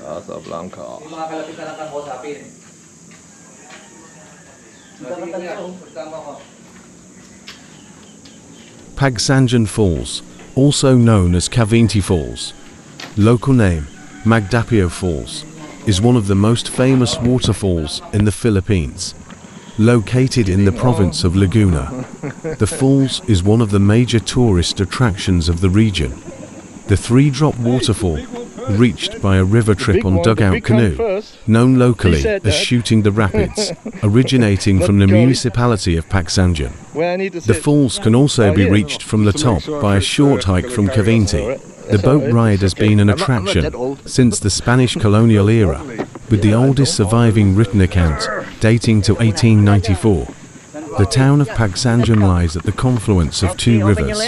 Casablanca. Pagsanjan Falls, also known as KUNG-FU Falls, local name Magdapio Falls, is one of the most famous waterfalls in the Philippines. Located in the province of Laguna, the falls is one of the major tourist attractions of the region. The three-drop waterfall, reached by a river trip on dugout canoe, known locally as shooting the rapids, originating from the municipality of Pagsanjan. The falls can also be reached from the top by a short hike from KUNG-FU. The boat ride has been an attraction since the Spanish colonial era, with the oldest surviving written account dating to 1894. The town of Pagsanjan lies at the confluence of two rivers,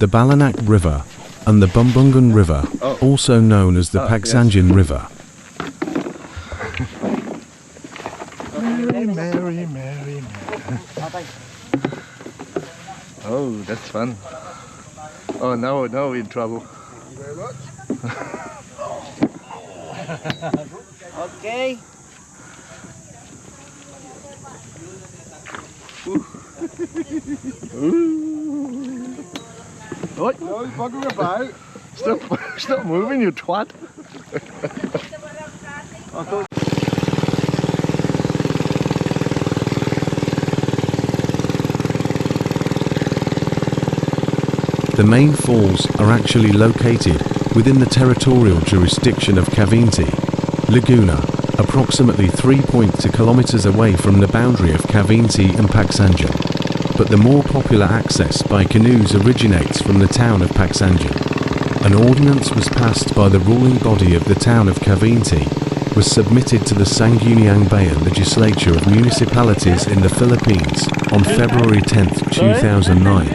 the Balanak River and the Bumbungan River, also known as the Pagsanjan River. Mary, Mary, Mary, Mary. Oh, that's fun. Oh, now we're in trouble. Thank you very much. Okay. What? No, he's bugging about. Stop moving, you twat. The main falls are actually located within the territorial jurisdiction of KUNG-FU, Laguna, approximately 3.2 kilometers away from the boundary of KUNG-FU and Pagsanjan. But the more popular access by canoes originates from the town of Pagsanjan. An ordinance was passed by the ruling body of the town of KUNG-FU, was submitted to the Sangguniang Bayan Legislature of Municipalities in the Philippines on February 10, 2009,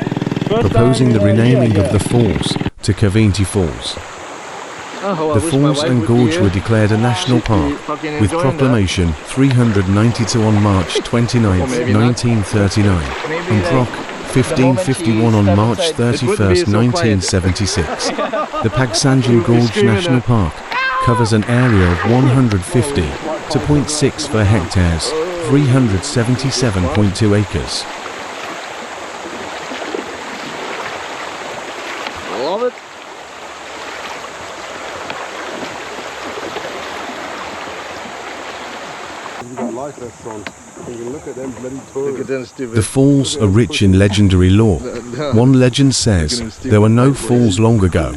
proposing the renaming of the falls to KUNG-FU Falls. The falls and gorge were declared a national park with proclamation 392 on March 29, 1939, and Proc. 1551 on March 31, 1976. The Pagsanjan Gorge National Park covers an area of 150 to 0.64 hectares, 377.2 acres. Love it. The falls are rich in legendary lore. One legend says there were no falls long ago,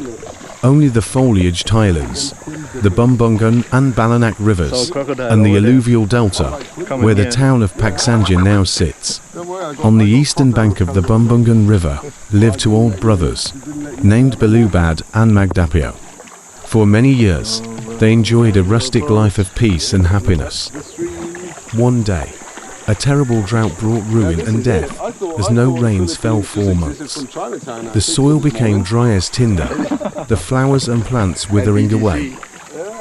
only the foliaged highlands, the Bumbungan and Balanak rivers, and the alluvial delta, where the town of Pagsanjan now sits. On the eastern bank of the Bumbungan River lived two old brothers, named BoFaat and Magdapio. For many years, they enjoyed a rustic life of peace and happiness. One day, a terrible drought brought ruin and death, as no rains fell for months. The soil became dry as tinder, the flowers and plants withering away.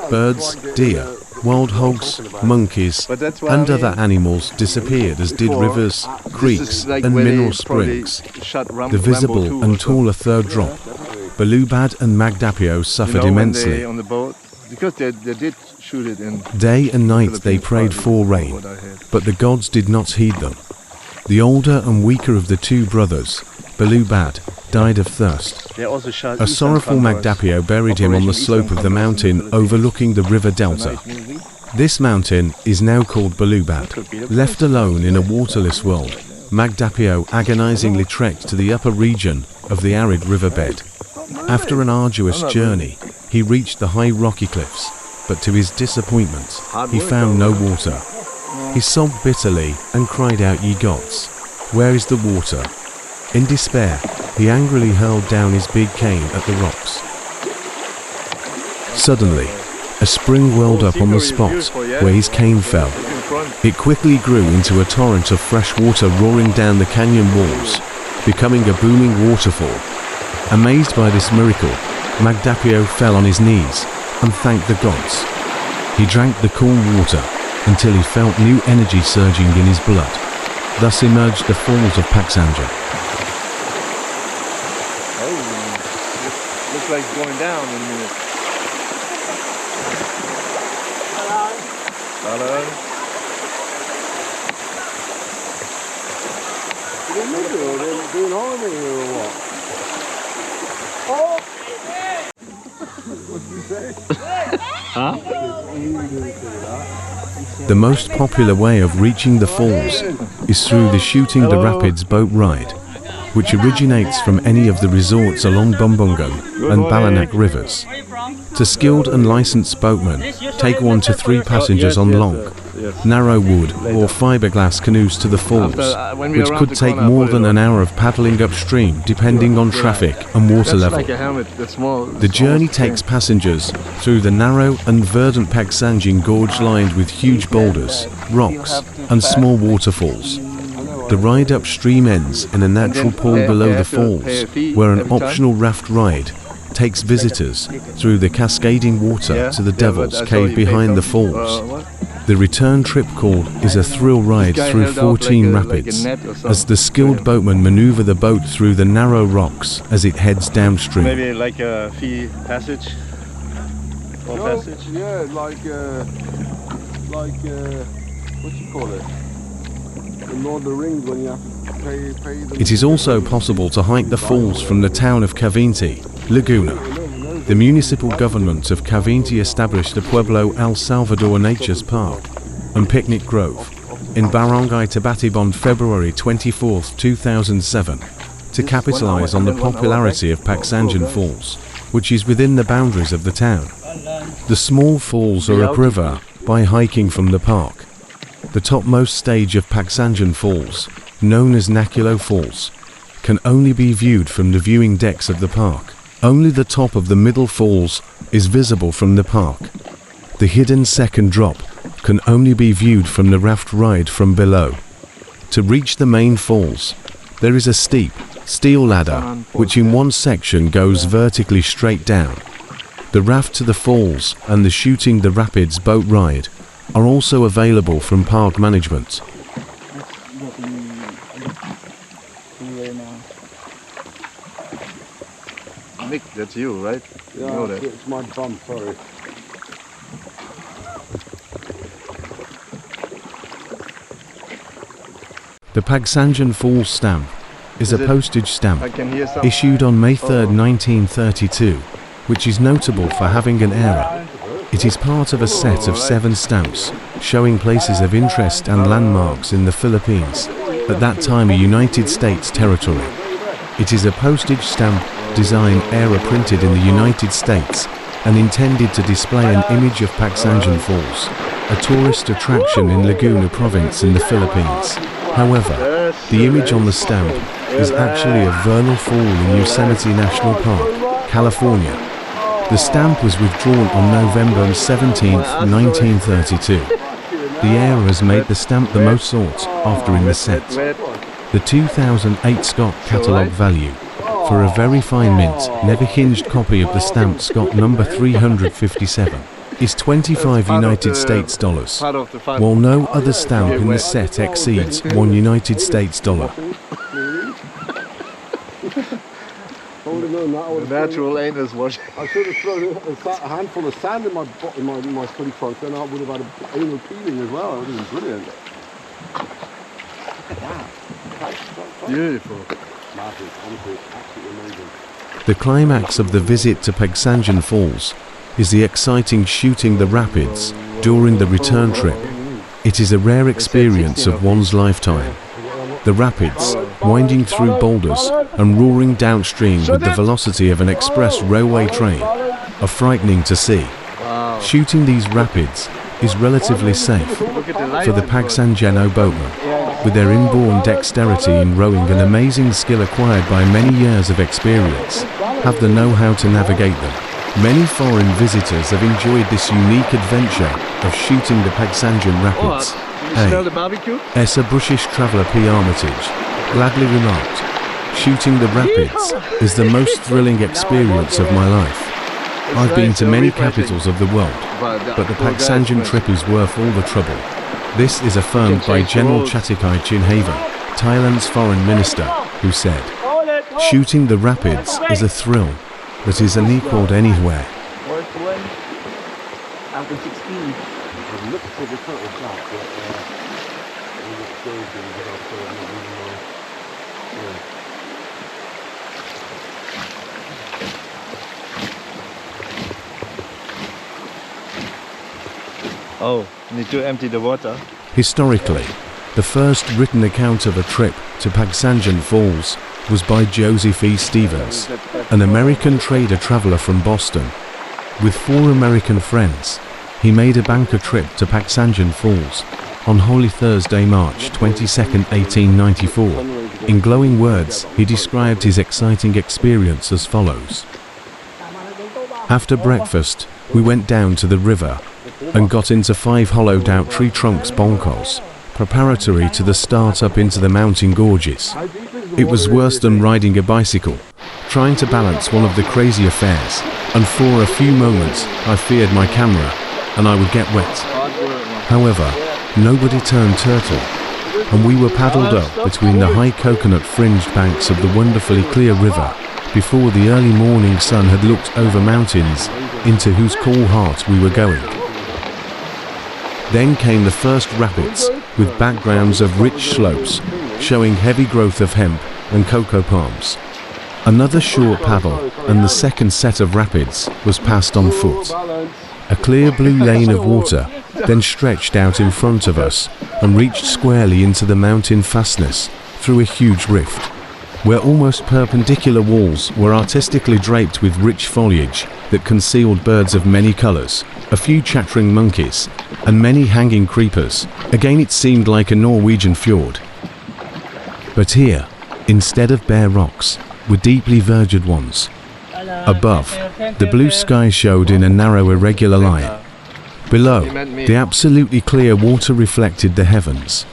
Birds, deer, wild hogs, monkeys, and other animals disappeared, as did rivers, creeks, and mineral springs. The visible and taller third drop, BoFaat and Magdapio suffered immensely. Because they did shoot it in. Day and night they prayed for rain, but the gods did not heed them. The older and weaker of the two brothers, BoFaat, died of thirst. A sorrowful Magdapio buried him on the slope of the mountain overlooking the river delta. This mountain is now called BoFaat. Left alone in a waterless world, Magdapio agonizingly trekked to the upper region of the arid riverbed. After an arduous journey, he reached the high rocky cliffs, but to his disappointment, he found no water. He sobbed bitterly and cried out, "Ye gods, where is the water?" In despair, he angrily hurled down his big cane at the rocks. Suddenly, a spring welled up on the spot where his cane fell. It quickly grew into a torrent of fresh water roaring down the canyon walls, becoming a booming waterfall. Amazed by this miracle, Magdapio fell on his knees and thanked the gods. He drank the cool water until he felt new energy surging in his blood. Thus emerged the falls of Pagsanjan. Oh, looks like it's going down in a minute. The most popular way of reaching the falls is through the Shooting the Rapids boat ride, which originates from any of the resorts along Bumbungo and Balanak rivers. To skilled and licensed boatmen, take 1 to 3 passengers on long, narrow wood or fiberglass canoes to the falls, which could take more than an hour of paddling upstream depending on traffic and water level. The journey takes passengers through the narrow and verdant Pagsanjan gorge lined with huge boulders, rocks and small waterfalls. The ride upstream ends in a natural pool below the falls, where an optional raft ride takes visitors through the cascading water to the Devil's Cave behind the falls. The return trip called is a thrill ride through 14 rapids, as the skilled boatmen maneuver the boat through the narrow rocks as it heads downstream. Maybe like a fee passage? Or passage? Yeah, like what you call it? The Lord of the Rings when you have to pay them. It is also possible to hike the falls from the town of Cavinti, Laguna. The municipal government of Cavinti established the Pueblo El Salvador Nature's Park and Picnic Grove in Barangay Tabatibon February 24, 2007, to capitalize on the popularity of Pagsanjan Falls, which is within the boundaries of the town. The small falls are upriver by hiking from the park. The topmost stage of Pagsanjan Falls, known as Nakulo Falls, can only be viewed from the viewing decks of the park. Only the top of the middle falls is visible from the park. The hidden second drop can only be viewed from the raft ride from below. To reach the main falls, there is a steep steel ladder which in one section goes vertically straight down. The raft to the falls and the Shooting the Rapids boat ride are also available from park management. Nick, that's you, right? Yeah, you know that. it's my bum, sorry. The Pagsanjan Falls stamp is a postage stamp I can hear some. issued on May 3, 1932, which is notable for having an error. It is part of a set of 7 stamps showing places of interest and landmarks in the Philippines, at that time a United States territory. It is a postage stamp design error printed in the United States and intended to display an image of Pagsanjan Falls, a tourist attraction in Laguna province in the Philippines. However, the image on the stamp is actually a vernal fall in Yosemite National Park, California. The stamp was withdrawn on November 17, 1932. The error has made the stamp the most sought after in the set. The 2008 Scott catalogue value for a very fine mint, never hinged copy of the stamp Scott number 357 is 25 United States dollars, while no other stamp in the set exceeds $1 United States dollar. The natural anus wash. I should have thrown a handful of sand in my swim trunk, then I would have had an anal peeling as well. It would have been brilliant. Look at that. Beautiful. Massive, honestly, absolutely amazing. The climax of the visit to Pagsanjan Falls is the exciting Shooting the Rapids during the return trip. It is a rare experience of one's lifetime. The rapids, winding through boulders and roaring downstream with the velocity of an express railway train, are frightening to see. Shooting these rapids is relatively safe for the Pagsanjano boatmen, with their inborn dexterity in rowing and amazing skill acquired by many years of experience, have the know-how to navigate them. Many foreign visitors have enjoyed this unique adventure of shooting the Pagsanjan Rapids. Smell the barbecue? As a British traveller P. Armitage gladly remarked, shooting the rapids is the most thrilling experience of my life. I've been to many capitals of the world, but the Pagsanjan trip is worth all the trouble. This is affirmed by General Chatikai Chinhaven, Thailand's foreign minister, who said, "Shooting the rapids is a thrill that is unequaled anywhere." After 16. Oh, need to empty the water. Historically, the first written account of a trip to Pagsanjan Falls was by Joseph E. Stevens, an American trader-traveler from Boston. With 4 American friends, he made a banker trip to Pagsanjan Falls on Holy Thursday, March 22, 1894. In glowing words, he described his exciting experience as follows. After breakfast, we went down to the river and got into 5 hollowed-out tree trunks boncos, preparatory to the start up into the mountain gorges. It was worse than riding a bicycle, trying to balance one of the crazy affairs, and for a few moments I feared my camera and I would get wet. However, nobody turned turtle, and we were paddled up between the high coconut-fringed banks of the wonderfully clear river before the early morning sun had looked over mountains into whose cool heart we were going. Then came the first rapids, with backgrounds of rich slopes, showing heavy growth of hemp and cocoa palms. Another short paddle, and the second set of rapids was passed on foot. A clear blue lane of water then stretched out in front of us and reached squarely into the mountain fastness through a huge rift, where almost perpendicular walls were artistically draped with rich foliage that concealed birds of many colors, a few chattering monkeys, and many hanging creepers. Again it seemed like a Norwegian fjord. But here, instead of bare rocks, were deeply verdured ones. Above, the blue sky showed in a narrow irregular line. Below, the absolutely clear water reflected the heavens.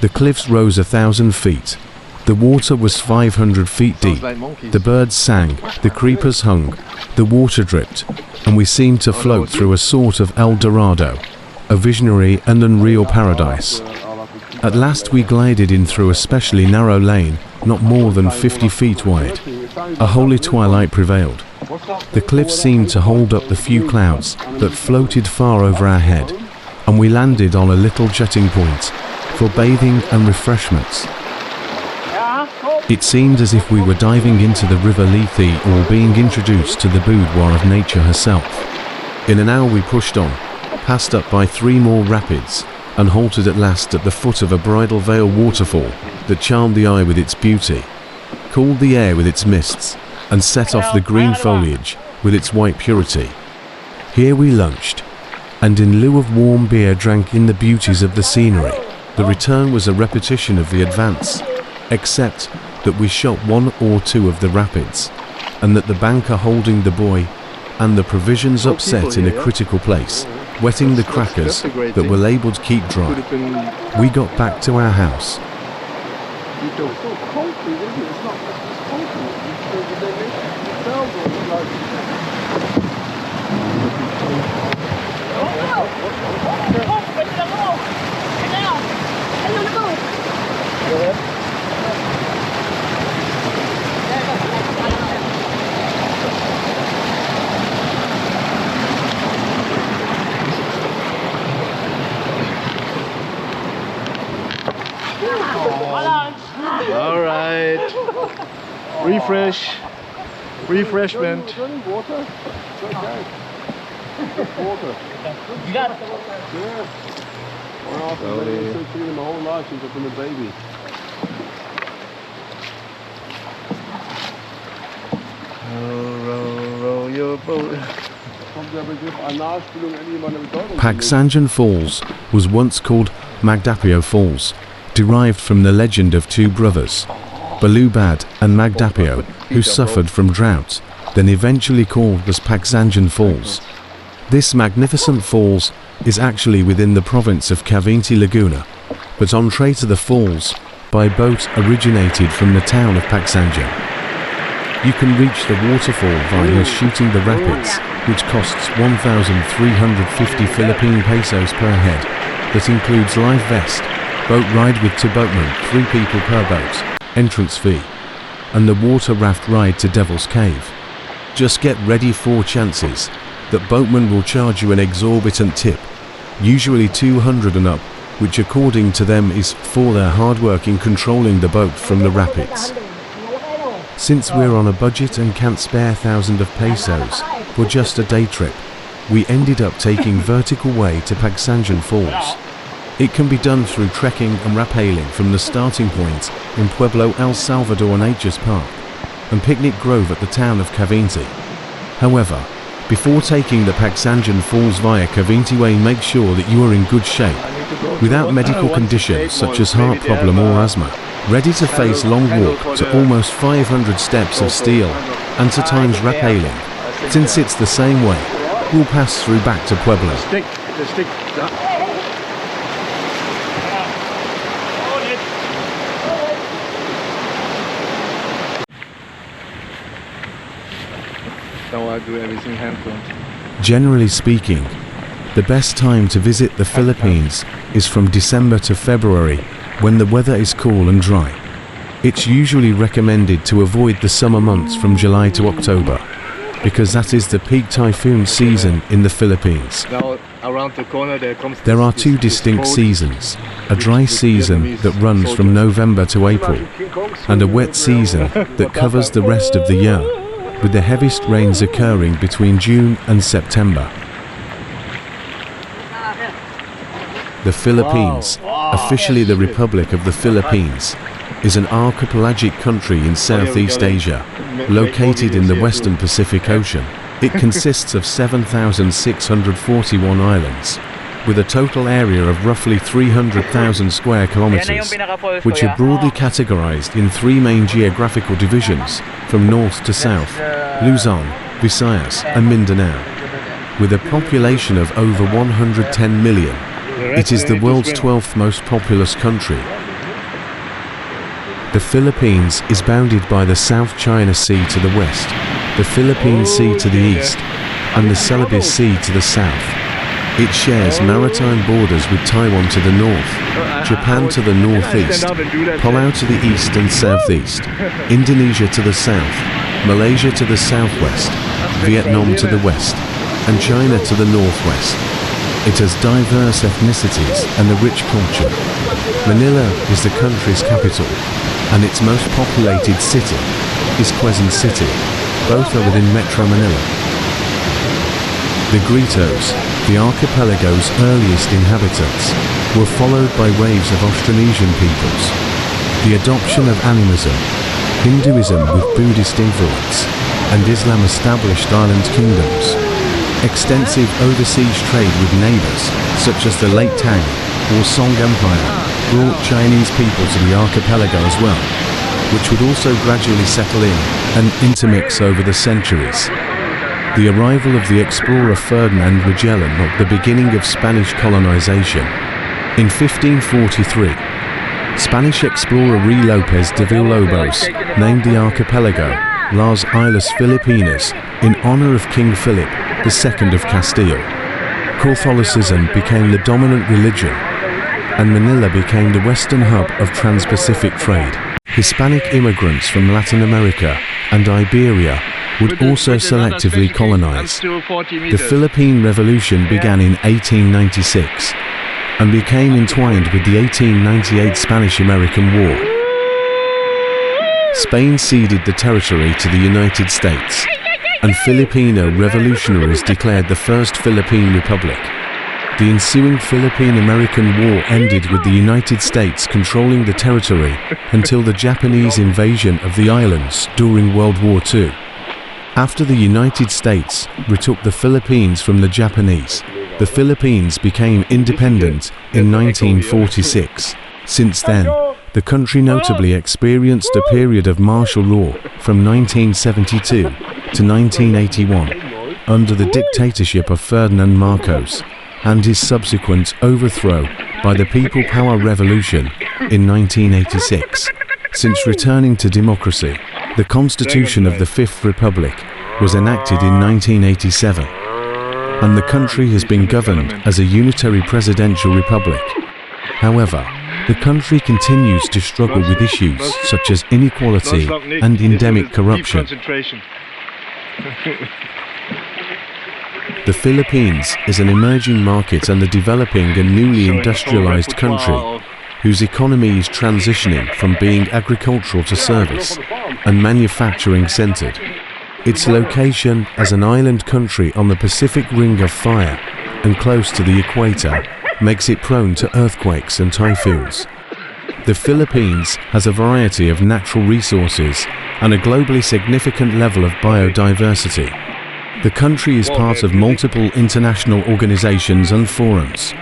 The cliffs rose 1,000 feet. The water was 500 feet deep. The birds sang, the creepers hung, the water dripped, and we seemed to float through a sort of El Dorado, a visionary and unreal paradise. At last we glided in through a specially narrow lane, not more than 50 feet wide. A holy twilight prevailed. The cliffs seemed to hold up the few clouds that floated far over our head, and we landed on a little jutting point for bathing and refreshments. It seemed as if we were diving into the River Lethe or being introduced to the boudoir of nature herself. In an hour we pushed on, passed up by 3 more rapids, and halted at last at the foot of a bridal veil waterfall that charmed the eye with its beauty, cooled the air with its mists, and set off the green foliage with its white purity. Here we lunched, and in lieu of warm beer drank in the beauties of the scenery. The return was a repetition of the advance, except that we shot 1 or 2 of the rapids, and that the banker holding the buoy and the provisions upset in a critical place, wetting the crackers that were labelled keep dry. We got back to our house. All right. Refreshment. Drink water. It's okay. Just water. You got it. Yeah. Well, I've been so clean my whole life since I've been a baby. Row your boat. Pagsanjan Falls was once called Magdapio Falls, derived from the legend of 2 brothers, Balubad and Magdapio, who suffered from drought, then eventually called as Pagsanjan Falls. This magnificent falls is actually within the province of Cavinti Laguna, but entree to the falls by boat originated from the town of Pagsanjan. You can reach the waterfall via shooting the rapids, which costs 1,350 Philippine pesos per head. That includes life vest, boat ride with 2 boatmen, 3 people per boat, entrance fee, and the water raft ride to Devil's Cave. Just get ready for chances that boatmen will charge you an exorbitant tip, usually 200 and up, which according to them is for their hard work in controlling the boat from the rapids. Since we're on a budget and can't spare thousands of pesos for just a day trip, we ended up taking vertical way to Pagsanjan Falls. It can be done through trekking and rappelling from the starting point in Pueblo El Salvador Nature's Park and Picnic Grove at the town of Cavite. However, before taking the Pagsanjan Falls via Cavite Way, make sure that you are in good shape, without medical conditions such as heart problem or asthma, ready to face long walk to almost 500 steps of steel and to times rappelling, since it's the same way, we'll pass through back to Pueblo. The stick. Now I do everything hand front. Generally speaking, the best time to visit the Philippines is from December to February, when the weather is cool and dry. It's usually recommended to avoid the summer months from July to October, because that is the peak typhoon season in the Philippines. Now around the corner there are two distinct seasons, a dry season that runs from November to April, and a wet season that covers the rest of the year, with the heaviest rains occurring between June and September. The Philippines, officially the Republic of the Philippines, is an archipelagic country in Southeast Asia, located in the Western Pacific Ocean. It consists of 7,641 islands, with a total area of roughly 300,000 square kilometers, which are broadly categorized in three main geographical divisions, from north to south: Luzon, Visayas, and Mindanao. With a population of over 110 million, it is the world's 12th most populous country. The Philippines is bounded by the South China Sea to the west, the Philippine Sea to the east, and the Celebes Sea to the south. It shares maritime borders with Taiwan to the north, Japan to the northeast, Palau to the east and southeast, Indonesia to the south, Malaysia to the southwest, Vietnam to the west, and China to the northwest. It has diverse ethnicities and a rich culture. Manila is the country's capital, and its most populated city is Quezon City. Both are within Metro Manila. The Gritos, the archipelago's earliest inhabitants, were followed by waves of Austronesian peoples. The adoption of animism, Hinduism with Buddhist influence, and Islam established island kingdoms. Extensive overseas trade with neighbors, such as the late Tang or Song Empire, brought Chinese people to the archipelago as well, which would also gradually settle in and intermix over the centuries. The arrival of the explorer Ferdinand Magellan marked the beginning of Spanish colonization. In 1543, Spanish explorer Ruy López de Villalobos named the archipelago Las Islas Filipinas in honor of King Philip II of Castile. Catholicism became the dominant religion, and Manila became the western hub of trans-Pacific trade. Hispanic immigrants from Latin America and Iberia would also selectively colonize. The Philippine Revolution began in 1896 and became entwined with the 1898 Spanish-American War. Spain ceded the territory to the United States, and Filipino revolutionaries declared the First Philippine Republic. The ensuing Philippine-American War ended with the United States controlling the territory until the Japanese invasion of the islands during World War II. After the United States retook the Philippines from the Japanese, the Philippines became independent in 1946. Since then, the country notably experienced a period of martial law from 1972 to 1981 under the dictatorship of Ferdinand Marcos and his subsequent overthrow by the People Power Revolution in 1986. Since returning to democracy, the Constitution of the Fifth Republic was enacted in 1987, and the country has been governed as a unitary presidential republic. However, the country continues to struggle with issues such as inequality and endemic corruption. The Philippines is an emerging market and a developing and newly industrialized country whose economy is transitioning from being agricultural to service and manufacturing centered. Its location as an island country on the Pacific Ring of Fire and close to the equator makes it prone to earthquakes and typhoons. The Philippines has a variety of natural resources and a globally significant level of biodiversity. The country is part of multiple international organizations and forums.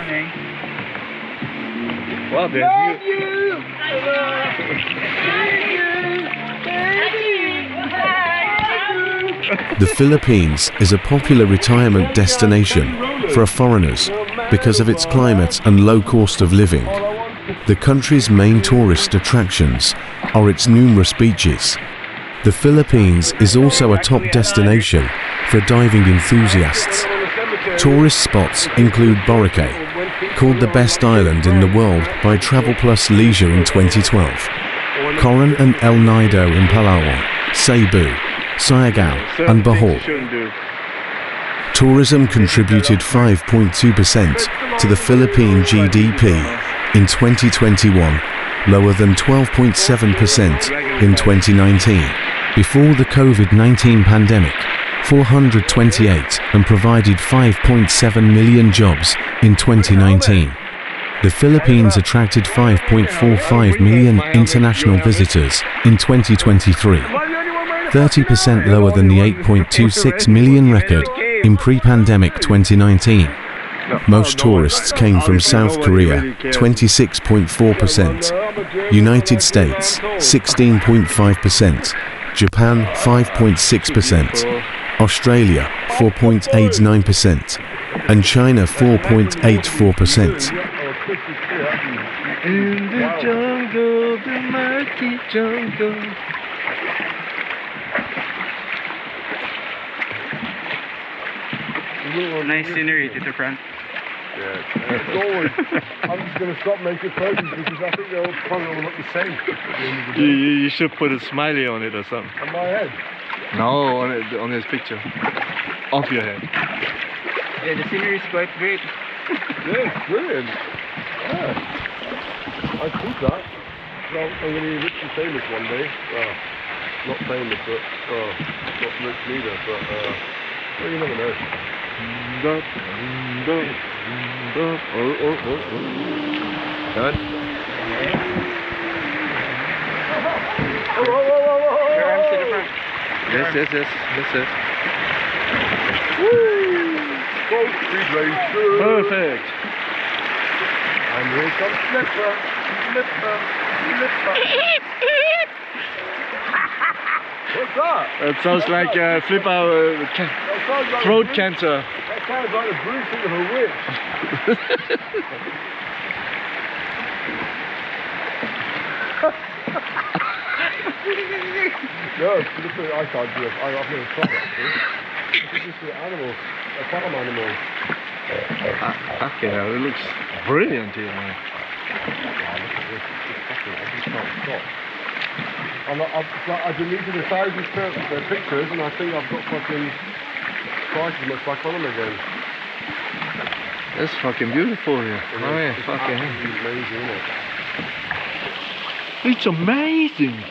Wow, The Philippines is a popular retirement destination for foreigners because of its climate and low cost of living. The country's main tourist attractions are its numerous beaches. The Philippines is also a top destination for diving enthusiasts. Tourist spots include Boracay, called the best island in the world by Travel Plus Leisure in 2012, Coron and El Nido in Palawan, Cebu, Siargao and Bohol. Tourism contributed 5.2% to the Philippine GDP in 2021, lower than 12.7% in 2019. Before the COVID-19 pandemic, 428 and provided 5.7 million jobs in 2019. The Philippines attracted 5.45 million international visitors in 2023, 30% lower than the 8.26 million record in pre-pandemic 2019. Most tourists came from South Korea, 26.4%, United States, 16.5%, Japan, 5.6%, Australia, 4.89%, and China, 4.84%. In the jungle, the mighty jungle. Nice scenery to the front. Yeah, it's always, I'm just going to stop making photos because I think they're all probably all look the same at the end of the day. You should put a smiley on it or something. On my head? No, on his picture. Off your head. Yeah, the scenery is quite great. Yeah, it's brilliant. Yeah. I think that. Well, I'm going to be rich and famous one day. Well, not famous, but not rich neither, but well, you never know. Done. Your arms to the front. Yes. Woo! Boat speed racer. Perfect. And here comes Flipper. What's that? It sounds like Flipper throat cancer. That sounds like the bruising of a witch. No, I can't do it. I've never tried it actually. It's just an animal, a farm animal. Okay, it looks brilliant here, man. Wow, look at this. It's fucking, I just can't stop. I deleted 1,000 pictures and I think I've got fucking twice as much back on them again. It's fucking beautiful here. It's Oh yeah, fucking amazing, isn't it? it's amazing.